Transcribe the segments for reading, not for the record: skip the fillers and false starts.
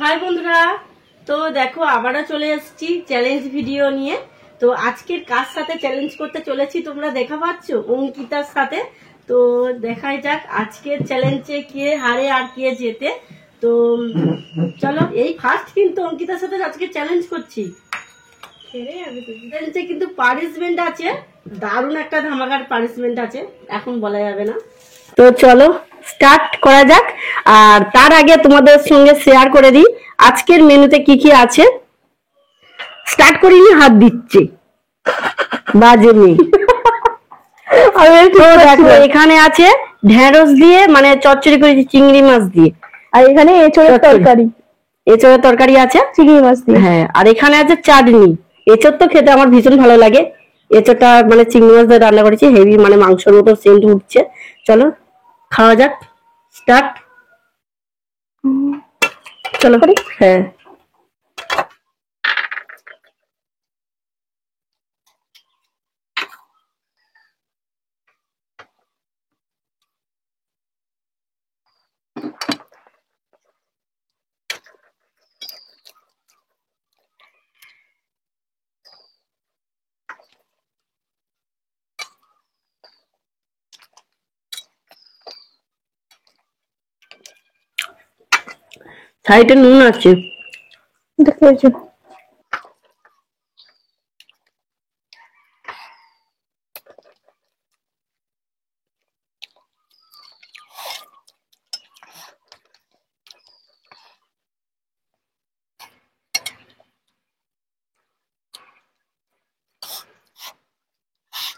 High বন্ধুরা, তো দেখো আবারও চলে এসেছি চ্যালেঞ্জ ভিডিও নিয়ে। তো আজকের কার সাথে চ্যালেঞ্জ করতে চলেছি তোমরা দেখা পাচ্ছ, অঙ্কিতার সাথে। তো দেখাই যাক আজকের চ্যালেঞ্জে কে হারে আর কে জেতে। তো চলো, এই ফার্স্ট কিন্তু অঙ্কিতার সাথে আজকে চ্যালেঞ্জ করছি। চ্যালেঞ্জে কিন্তু পানিশমেন্ট আছে, দারুণ একটা ধামাকার পানিশমেন্ট আছে, এখন বলা যাবে না। তো চলো স্টার্ট করা যাক। আর তার আগে তোমাদের সঙ্গে শেয়ার করে দিই আজকের মেনুতে কি কি আছে। স্টার্ট করিনি, হাত দিচ্ছি বাজেনি। দেখো এখানে আছে ঢেঁড়স দিয়ে, মানে চচ্চড়ি করেছি চিংড়ি মাছ দিয়ে। আর এখানে এঁচোড়ের তরকারি, এঁচোড়ের তরকারি আছে চিংড়ি মাছ দিয়ে। হ্যাঁ, আর এখানে আছে চাটনি। এঁচোড় তো খেতে আমার ভীষণ ভালো লাগে। এঁচোড়টা মানে চিংড়ি মাছ দিয়ে রান্না করেছি, হেভি মানে মাংসের মতো সেন্ট উঠছে। চলো খাওয়া যাক, স্টার্ট। চলো করি। হ্যাঁ, সাইডে নুন আছে। দেখেছো?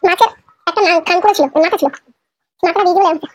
মাছের একটা কান করেছিল, মাথা ছিল, মাথাটা দিয়ে দিলে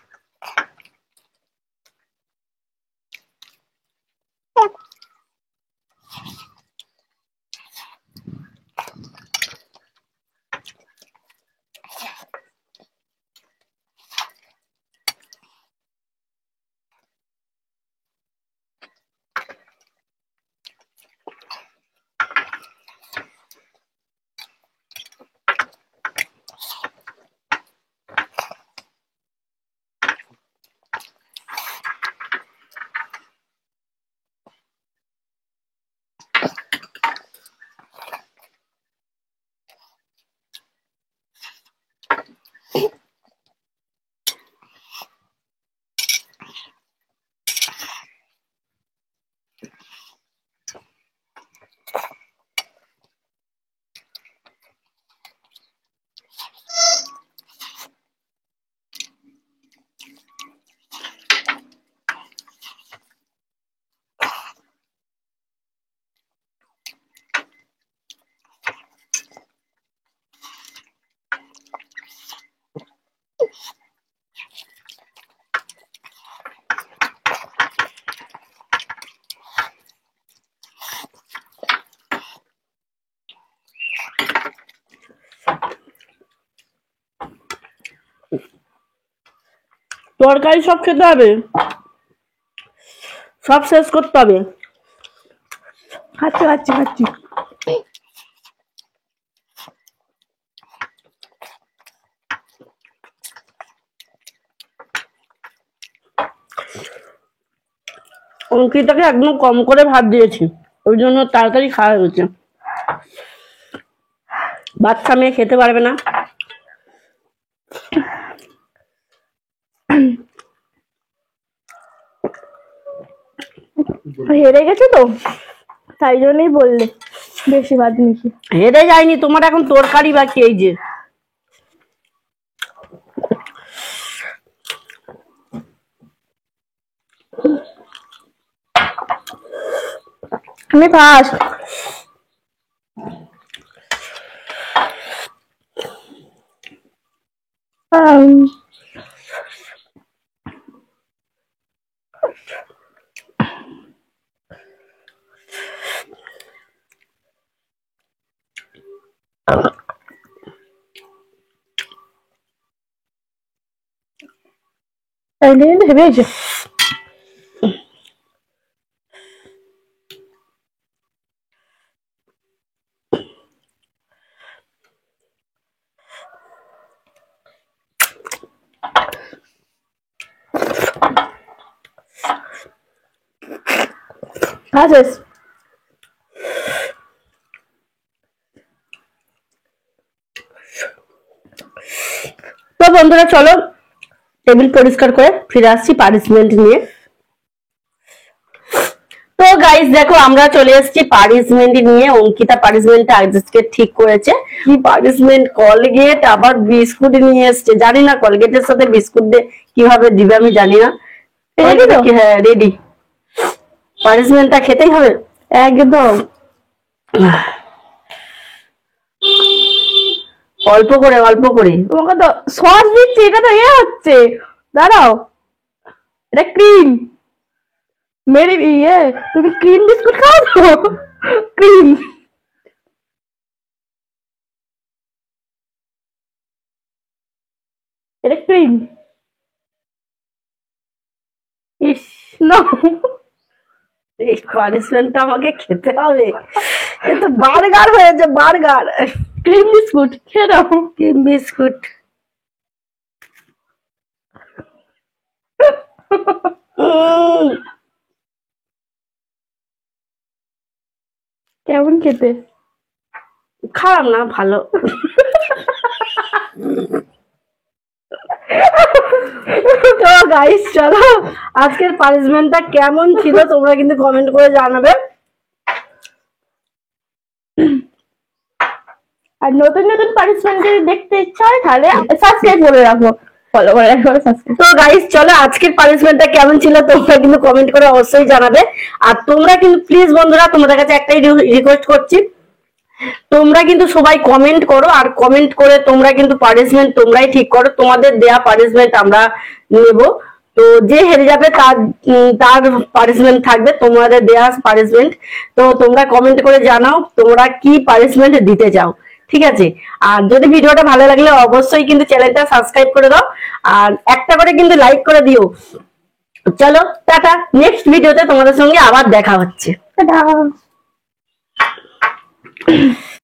তরকারি সব খেতে হবে, সব শেষ করতে হবে। খাচ্ছি খাচ্ছি খাচ্ছি। অঙ্কিতাকে একদম কম করে ভাত দিয়েছি, ওই জন্য তাড়াতাড়ি খাওয়া হয়েছে। বাচ্চা মেয়ে খেতে পারবে না। হেরে গেছে তো, তাই জন্যই বললে বেশি ভাত নিয়েছি। হেরে যায়নি, তোমার এখন তরকারি বাকি। এই যে আমি ফার্স্ট। হেভি হয়েছে। হ্যাঁ শেষ। তো বন্ধুরা চলো টেবিল পরিষ্কার করে ফিরে আসছি পানিশমেন্ট নিয়ে। তো গাইস দেখো আমরা চলে এসেছি পানিশমেন্ট নিয়ে। অঙ্কিতা পানিশমেন্টটা আজকে ঠিক করেছে। কি পানিশমেন্ট, কলগেট আবার বিস্কুট নিয়ে এসছে। জানি না কলগেটের সাথে বিস্কুট দিয়ে কিভাবে দিবে, আমি জানি না। রেডি তো? হ্যাঁ রেডি। পানিশমেন্টটা খেতেই হবে একদম। অল্প করে অল্প করে। তোমাকে তো সস দিচ্ছি, এটা তো হচ্ছে, দাঁড়াও, এটা ক্রিম। মেরি তুমি ক্রিম বিস্কুট খাও তো? ক্রিম, এটা ক্রিম। ইস, না, এই পানিশমেন্টটা আমাকে খেতে হবে। এ তো বার্গার হয়েছে, বার্গার। ক্রিম বিস্কুট খেয়ে নাও। Cream biscuit. কেমন খেতে? খারাপ না, ভালো। তো গাইস চলো আজকের পানিশমেন্টটা কেমন ছিল তোমরা কিন্তু কমেন্ট করে জানাবে। আর নতুন নতুন পানিশমেন্ট যদি দেখতে ইচ্ছা হয় তাহলে সাবস্ক্রাইব করে রাখো, ফলো করে রাখো, সাবস্ক্রাইব। তো গাইস চলো আজকের পানিশমেন্টটা কেমন ছিল তোমরা কিন্তু কমেন্ট করে অবশ্যই জানাবে। আর তোমরা কিন্তু প্লিজ বন্ধুরা তোমাদের কাছে একটাই রিকোয়েস্ট করছি, তোমরা কিন্তু সবাই কমেন্ট করো। আর কমেন্ট করে তোমরা কিন্তু পানিশমেন্ট তোমরাই ঠিক করো, তোমাদের দেয়া পানিশমেন্ট আমরা নেব। তো যে হেরে যাবে তার পানিশমেন্ট থাকবে, তোমাদের দেয়া পানিশমেন্ট। তো তোমরা কমেন্ট করে জানাও তোমরা কি পানিশমেন্ট দিতে চাও, ঠিক আছে? আর যদি ভিডিওটা ভালো লাগলে অবশ্যই কিন্তু চ্যানেলটা সাবস্ক্রাইব করে দাও, আর একটা করে কিন্তু লাইক করে দিও। চলো টাটা, নেক্সট ভিডিওতে তোমাদের সঙ্গে আবার দেখা হচ্ছে। টাটা।